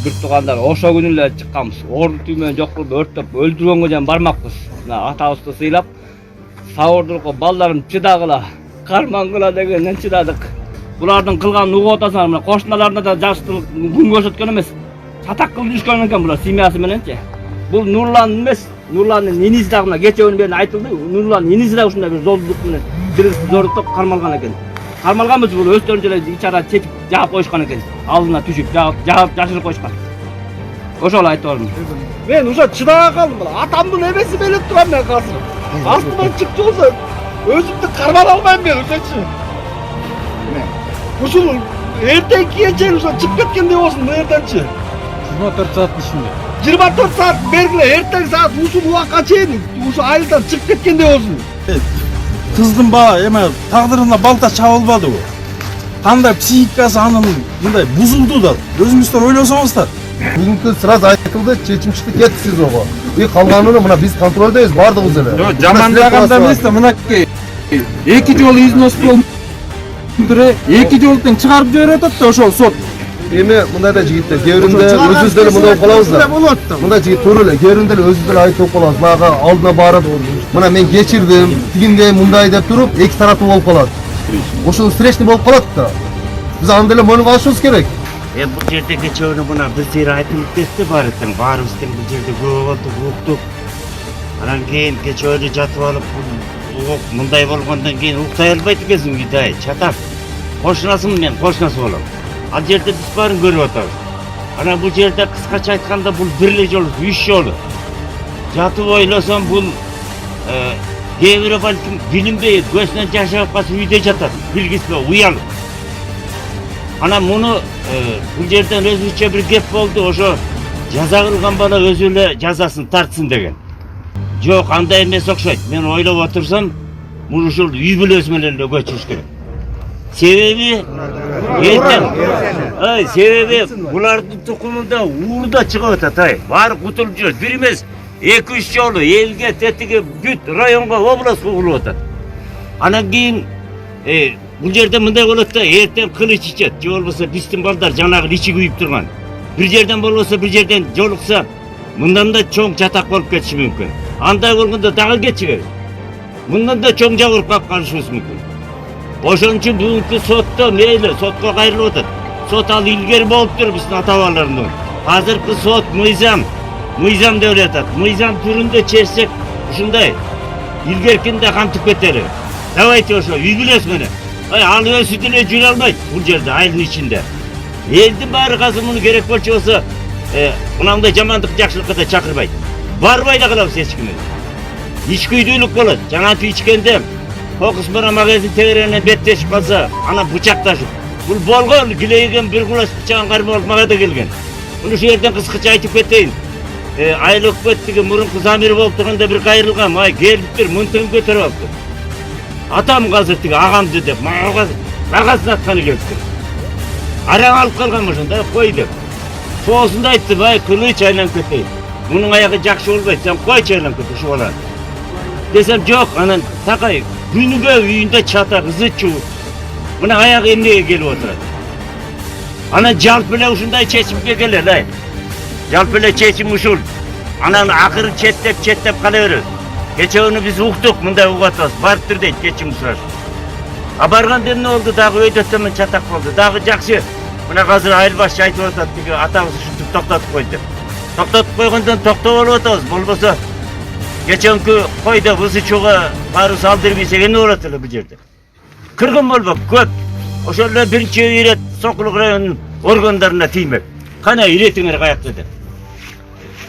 bir tugandar oşo günü эле чыкканбыз. Орду түймөн жок кылып өрттөп өлтүргөнгө жан бармакпыз. Мына атабызды сыйлап, сабырдылыкка балдарым чыдагыла, кармангыла дегенден чыдадык. Булардын кылганын угуп атасыңар, мына кошуналарына да жакшылык күн көрсөткөн эмес. Чатак кылып жүрүшкөн экен булар семьясы мененчи. Бул Нурлан эмес, Нурландын иниси дагы мына кече күнү берин айтылды. Нурландын иниси дагы ушундай бир золдук менен биринчи зорлуктап кармалган экен. Кармалганбыз бул өздөрүнчө эле ичара чечип жаап коюшкан экен. Алдына түшүп жаап жашырып коюшкан. Ошол айтып Мен уже чыдабай калдым. Атамдын эмеси белип турам мен азыр. Астынан чыкчы болсо өзүмдү кармала албайм мен өзөчү. Ушул эртең кийинче уже чыгып кеткендей болсун мындайчы. 24 сааттын ичинде. 24 саат бергиле, эртең саат ушул убакка чейин ушу айылдан чыгып кеткендей болсун. Кыздын бала эме тагдырына балта чабылбады бу. Кандай психикасы анын мындай бузулду да. Өзүңүздөр ойлосоңуздар. Бүгүнкү сразу айтылды, чечим чыкты, кетти СИЗОго. Калганын мына биз контролдойбуз бардыгыбыз эле. Жок, жамандаганда эмес да, мынакей. Эки жолу износ болуп эки жолу тең чыгарып жиберет да ошол сот. Эми мындай да жигиттер, кээ биринде өзүбүз деле мындай кылабыз да. Мындай жигит туура эле, кээ биринде өзүбүз деле айтып калабыз. Мага алдына барып, мына мен кечирдим, тигиндей мындай деп туруп, эки тараптуу болуп калат. Ошол встречный болуп калат да. Биз аны деле мойнуга алышыбыз керек. Bu yerde geçiyor buna bizleri aytılıp geçti barıttın. Barımızdan bu yerde көп olduk, uqtuk. Anan keyin geçiyor jatıp alıp mınday bolgandan keyin uqtay albayt ekensиң Гитай, чатак. Кошунасымын мен, кошунасы болом. Ал жерде биз баарын көрүп атабыз. Ana bu жерде кыскача айтканда бул бир эле жолу, 3 жолу. Жатып ойлосом бул кээ бирөө балким билинбей көзүнөн жашап калса үйдө жатат, билгисиз уялып. Ana bunu bu yerden özgürce bir gep oldu, ошо жаза кылган бала өзү эле жазасын тартсын деген. Жок, андай эмес окшойт. Мен ойлоп отурсам, муну ушул үй бүлөсү менен эле көчүрүш керек. Себеби себеби булардын тукумунда уурда чыгып атат, баары кутулуп жүрөт. Бир эмес, 2-3 жолу элге, тетиге, бүт районго, областка угулуп атат. Анан кийин бул жерде мындай болот да, эртең кылыч ичет, же болбосо биздин балдар жанагы ичи күйүп турган. Бир жерден болбосо бир жерден жолукса, мындан да чоң чатак болуп кетиши мүмкүн. Андай болгондо дагы кетчи керек. Мындан да чоң жабырып калып калышыбыз мүмкүн. Ошон үчүн бүгүнкү сотто мейли, сотко кайрылып атат. Сот ал илгери болуптур биздин ата-бабалардан. Азыркы сот мыйзам деп эле атат. Мыйзам түрүндө чечсек ушундай илгеркинде камтып кетели. Давайте ошо үй бүлөсү менен. Ал өзү деле жүрө албайт бул жерде, айылдын ичинде. Элдин баары азыр муну керек болчу болсо, мынандай жамандык жакшылыкка да чакырбайт. Барбай да калабыз эч кимге. Ичкүйдүүлүк болот. Жаңачы ичкенде кокус менен магазин тегерегине беттешип калса, ана бычакташып. Бул болгон килейген бир кулас бычагын кармап алып мага да келген. Муну ушул жерден кыскача айтып кетейин. Айыл өкмөттүгү мурунку замир болуп турганда бир кайрылгам, келиптир, мынтыгын көтөрүп алыптыр. Atam gazı tigi, ağam dedi, mağazın atkanı geldi. Aran alıp kalgan başında, koy dedi. Soğusunda ayıttı, kılığı çaylan köteyim. Bunun ayağı jakşı olmaydı, sen koy çaylan kötü şu olan. Desem, yok, anan, takay, günüge üyünde çatak, zıt çuğu. Buna ayağı emniyeye gelip oturdu. Anan jalpile uşunday çeçimge gelir, jalpile çeçim uşul. Anan akırı çettep kalıveririz. Geçe onu biz uqtuk, mınday uqataz, barıptır deyt, geçim suraş. Barganda ne oldu, dagı öydöttemen çatak oldu, dagı jakşı. Mına hazır ayılbaşçı aytып atат, atağızı şutup toktatıp koydu. Toktatıp koygandan toktop olup atağız, bolbosa. Geçenkü koyda vızı çoğa barı saldırıp isegen ne olatılı bu yerde. Kırgın bolbak, köp. Oşolla birinci iret Sokuluk rayonunun organlarına tiymek. Kana iretine kayak dedi.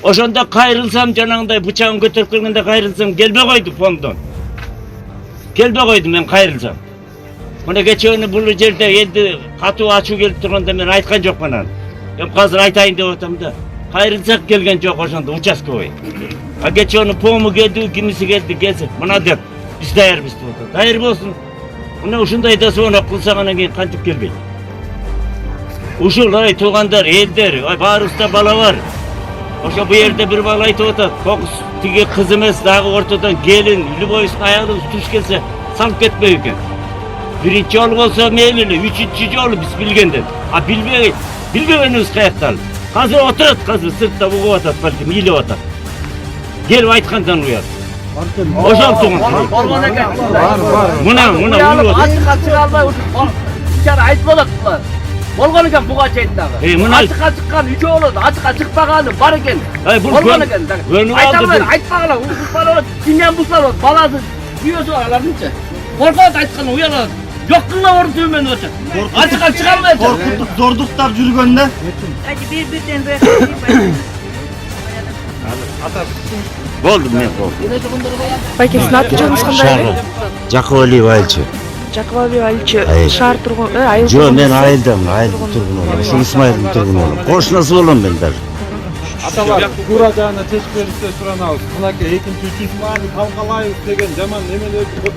Oşonda kayrılsam janagınday bıçağın götürüp kelgende kayrılsam gelbe koydu fondon. Gelbe koydu men kayrılsam. Mına geçeni bul jerde eldi katуу açуу kelip turganda men aytkan jokмун аны. Эми азыр айтайын деп атам да. Kayrılsak kelgen жок ошондо участковый. Geçeni пому келди, кимиси келди, мына деп биз даярбыз деп атат. Даяр болсун. Мына ушундай да сонок кылсак анан кийин кантип келбейт. Ушул туугандар, элдер, баарыбызда бала бар. Ошо bu yerде bir bala айтып атат. Кокус тиги кыз эмес, дагы ортодон келин, любойсун аягыбыз туш келсе, салып кетпей экен. Birinci жолу болсо мейли, 3-чү жолу биз билгенден. Билбегенибиз каяктан. Hazır oturat, hazır sırtta bu otat, balki mili otat. Gelip aytkandan uyar. Oşal soğun. Olmaz ekan. Muna ulu otat. Açık almay dışarı ayıp olaklar. Bolgan ekan buga çeytdagi. Muna Açık çıkan üçü oldu. Açık çıkpagаны бар ekan. Bolgan ekan. Aytamayın, aytpagılar. Uçpagılar, dinlen buslar, balası, büyüsü var alarınca. Korkut aytkanı uyanat. Yoktun ordu tümen otur. Açık çıkarmayın. Korkutup zorduqtar жүргөндө Hadi bir-birden böyle. Болду мен болду. Байкесин аты жөнүңүз кандай? Шагы. Жакыбалиев айылчы. Жакыбалиев айылчы. Айыл. Шаар тургун, айыл. Жо мен айылдам, айыл тургун болом. Ушул Исмайылдын тургуну болом. Кошунасы болом мен даже. Аталар туура жагына чечип бериште суранабыз. Мынакей экинчи үчүнчү маани талкалайбыз деген жаман немелерди көп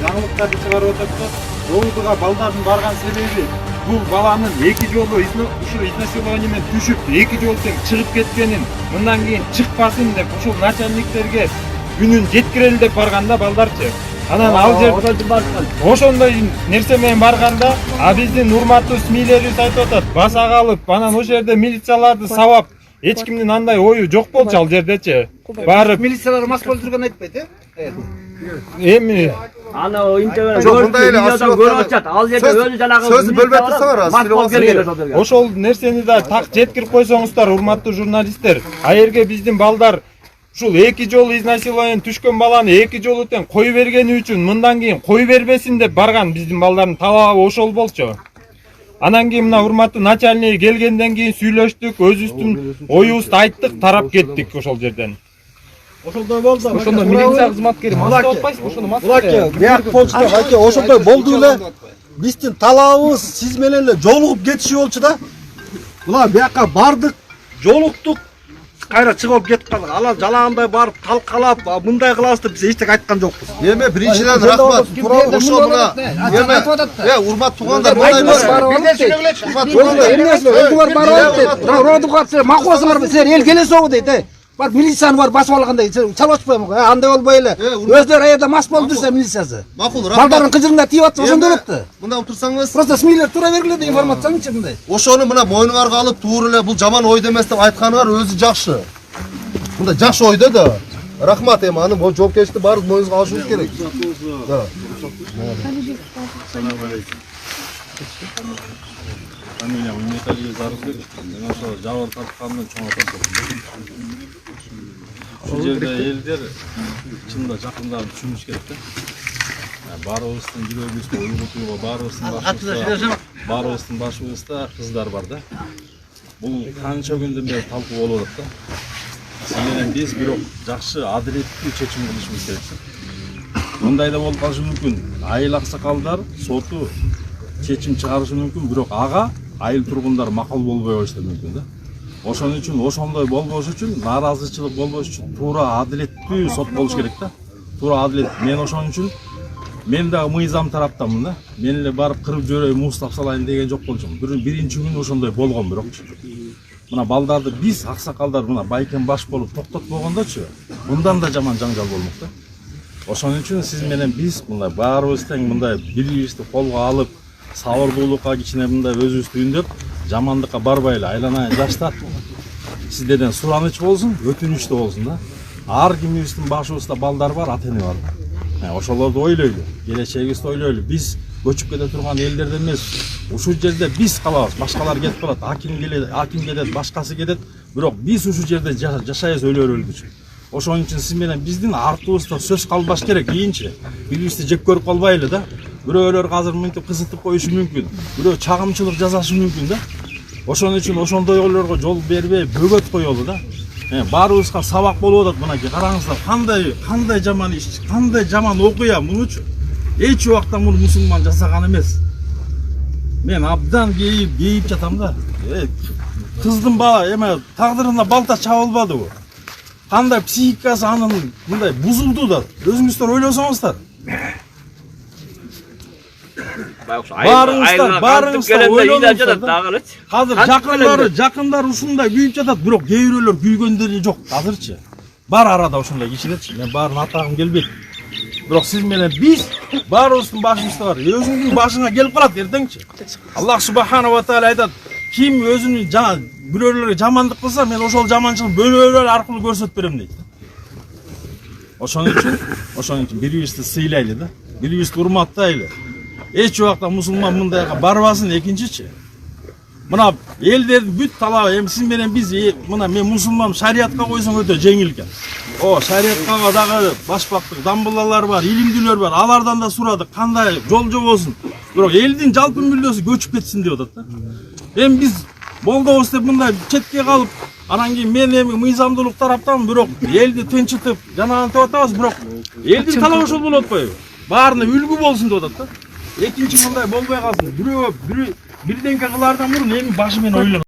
жаңылыктарды чыгарып атат да. Оңдуга балдардын барган себеби бул баланын эки жолу ушул изнасилование менен түшүп, эки жолу тең чыгып кеткенин, мындан кийин чыкпасын деп ушул начальниктерге күнүн жеткирели деп барганда балдарчы. Анан ал жерде ошондой нерсе менен барганда, а биздин урматтуу СМИлерибиз айтып атат, баса калып, анан ошол жерде милицияларды сабап, эч кимдин андай ою жок болчу ал жердечи. Барып милициялар мас болуп жүргөн айтпайт, эми Ana o internet Çok bundayla al жерде өзү жанагы Sözü bölbep tutsana Rasul. ошол нерсени да так жеткирип койсоңуздар, урматтуу журналисттер. А жерге биздин балдар ушул эки жолу изнасилование түшкөн баланы эки жолу тең кой бергени үчүн мындан кийин кой бербесин деп барган биздин балдардын талабы ошол болчу. Анан кийин мына урматтуу начальник келгенден кийин сүйлөштүк, өзүбүздүн оюбузду айттык, тарап кеттик ошол жерден. ошондой болду. Ошондо милиция кызматкери мас деп атпайсызбы? Ошону мас. Булаке, бияк болчу деп айке, ошондой болду эле. Биздин талабыбыз сиз менен эле жолугуп кетиши болчу да. Була бияка бардык, жолуктук, кайра чыгып кетип калдык. Алар жалагандай барып талкалап, мындай кылабыз деп биз эчтеке айткан жокпуз. Эме биринчиден рахмат. Ошол мына эме урмат туугандар мындай Өкүлөр барып дейт. Родукатсы макуласы бар, силер эл келе согу дейт. Бар милицияны бар басып алгандай, чалачпайм. Андай болбой эле. Өздөрү аерде мас болуп жүрсө милициясы. макул рахмат. Балдардын кыжырында тийип атса ошондой элепти. Мында отурсаңыз, Просто СМИлер тура бергиле деп информациянычы мындай. ошону мына мойнуңарга алып туура эле бул жаман ойдо эмес деп айтканыңар өзү жакшы. Мында жакшы ойдо да. Рахмат эми аны бул жоопкерчиликти баарыбыз мойнубузга алышыбыз керек. Фамилия Металлия Зарысбек. Мен ошо жабыр тарткандан чоң атам. Ушул жерде элдер чынында жакындарын түшүнүш керек да. Баарыбыздын жүрөгүбүздө уйгутууга, баарыбыздын башыбызда кыздар бар да. Бул канча күндөн бери талкуу болуп атат да. Сиз менен биз бирок жакшы, адилеттүү чечим кылышыбыз керек. Мындай да болуп калышы мүмкүн. Айыл аксакалдар соту чечим чыгарышы мүмкүн, бирок ага айыл тургундар макул болбой коюшу мүмкүн да. Ошон үчүн ошондой болбош үчүн, нааразычылык болбош үчүн туура адилеттүү сот болуш керек да. Туура адилет. Мен ошон үчүн мен дагы мыйзам тараптамын да. Мен эле барып кырып жиберейин, муустап салайын деген жок болчумун. Биринчи күнү ошондой болгон бирок. Мына балдарды биз аксакалдар мына байкен баш болуп токтотпогондочу, мындан да жаман жаңжал болмок да. Ошон үчүн сиз менен биз мындай баарыбыз тең мындай бири-бирибизди колго алып, сабырдуулукка кичине мындай өзүбүздү үндөп, жамандыкка барбай эле айланайын жаштат. Сиздерден сураныч болсун, өтүнүч да болсун да. Ар кимибиздин башыбызда балдар бар, ата-эне бар. Ошолорду ойлойлу, келечегибизди ойлойлу. Биз көчүп кете турган элдерден эмес. Ушул жерде биз калабыз, башкалар кетип калат, аким келет, башкасы кетет. Бирок биз ушул жерде жашайбыз өлөр-өлгүчө. Ошон үчүн сиз менен биздин артыбызда сөз калбаш керек, кийинчи. Бирибизди жек көрүп калбайлы да. Бирөөлөр азыр мынтип кызытып коюшу мүмкүн. Бирөө чагымчылык жасашы мүмкүн да. Ошон үчүн ошондой ойлорго жол бербей бөгөт коелу да. Баарыбызга сабак болуп атат мынакей. Караңыздар, кандай жаман иш, кандай жаман окуя мунучу. Эч убакта муну мусулман жасаган эмес. Мен абдан кейип жатам да. Кыздын бала эме тагдырына балта чабылбадыбы? Кандай психикасы анын мындай бузулду да. Өзүңүздөр ойлосоңуздар. Барыңыздар ойлонуңуздар. Азыр жакындар ушундай күйүп жатат, бирок кээ бирөөлөр күйгөндөрү жок азырчы. Бар арада ошондой кишилерчи. Мен баарын атагым келбейт. Бирок сиз менен биз баарыбыздын башыбызда бар. Өзүңдүн башыңа келип калат эртеңчи. Аллах субхана ва таала айтат, ким өзүнүн бирөөлөргө жамандык кылса, мен ошол жаманчылык бөлөөлөр аркылуу көрсөтүп берем дейт. Ошон үчүн бири-бирибизди сыйлайлы да. Бири-бирибизди урматтайлы. Эч убакта мусулман мындайга барбасын. Экинчичи, мына элдердин бүт талабы, эми сиз менен биз, мына мен мусулман, шариатка койсоң өтө жеңил экен. Шариатка дагы башпактык дамбылалар бар, илимдүүлөр бар. Алардан да сурадык, кандай жол болсун. Бирок элдин жалпы мүлдөсү көчүп кетсин деп атат да. Эми биз болдобуз деп мындай четке калып, анан кийин мен эми мыйзамдуулук тараптамын, бирок элди тынчытып, жанагынтып атабыз, бирок элдин талабы ошол болуп атпайбы? Баарына үлгү болсун деп атат да. Экинчи мындай болбой калсын. Бирөө бирденке кылаардан мурун эми башы менен ойлонот.